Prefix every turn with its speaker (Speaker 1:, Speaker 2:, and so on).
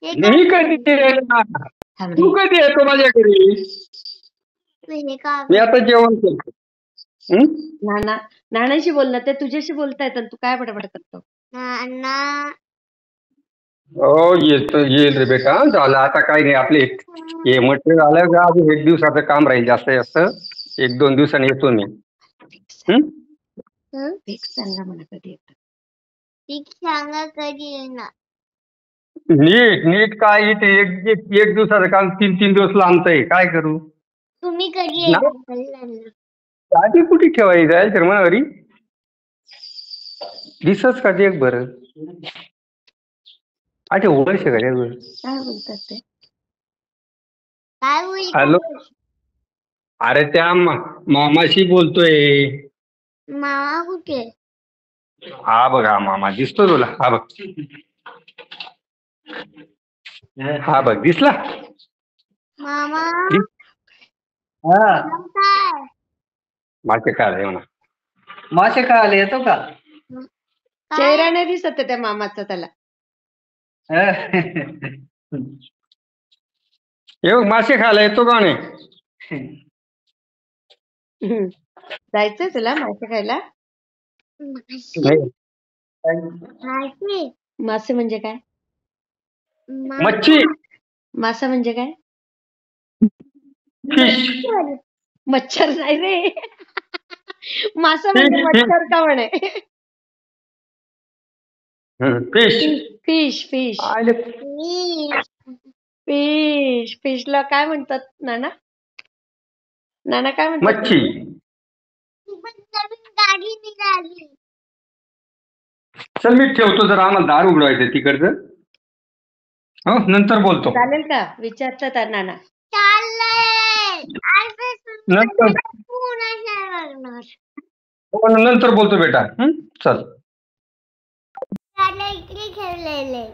Speaker 1: हे
Speaker 2: मी कधी येणार? तू कधी येतो माझ्या घरी? मी आता जेवण करतो.
Speaker 1: नाना नानाशी बोल ना, ते तुझ्याशी बोलतायत आणि तू काय बडबड करतो?
Speaker 2: हो येईल रे बेटा, झालं आता काही नाही. आपले हे म्हटलं झालं का, अजून एक दिवसाचं काम राहील जास्त जास्त. 1-2 दिवसांनी येतो मी.
Speaker 1: फिक्स सांगा मला कधी येतं.
Speaker 2: नीट काय इथे एक दिवसाचं काम 3-3 दिवस लांबतंय, काय करू?
Speaker 3: तुम्ही कधी
Speaker 2: आधी कुठे ठेवायचं आहे शर्मावरी? दिसच का एक बरं. अच्छा ओळख का
Speaker 1: काय बोलतात ते?
Speaker 3: काय होईल?
Speaker 2: हॅलो, अरे त्या मामाशी बोलतोय.
Speaker 3: मामा कुठे?
Speaker 2: हा बघ, हा मामा दिसतो तुला? हा बघ, हा बघ दिसला.
Speaker 3: मामा
Speaker 4: हा
Speaker 3: काय?
Speaker 2: मासे काय म्हणा.
Speaker 4: मासे खायला येतो का?
Speaker 1: चेहरा नाही दिसत आहे त्या मामाचा त्याला.
Speaker 2: हे बघ, मासे खायला येतो का नाही?
Speaker 1: जायचंय तुला मासे खायला? मासे म्हणजे काय?
Speaker 2: मच्छी.
Speaker 1: मासा म्हणजे काय?
Speaker 2: फिश.
Speaker 1: मच्छर नाही रे. मासा म्हणजे मच्छर का म्हणे?
Speaker 2: फिश.
Speaker 1: फिश फिश फिश फिशला काय म्हणतात नाना? नाना काय म्हणतात?
Speaker 2: मच्छी.
Speaker 3: गाडी निघाली.
Speaker 2: चल मी ठेवतो, जरा आम्हाला दार उघडवायचं तिकडचं. हो नंतर बोलतो.
Speaker 1: चालेल का? विचारतात नाना.
Speaker 2: नंतर नंतर बोलतो बेटा. चल.
Speaker 3: इकडे ठेवलेले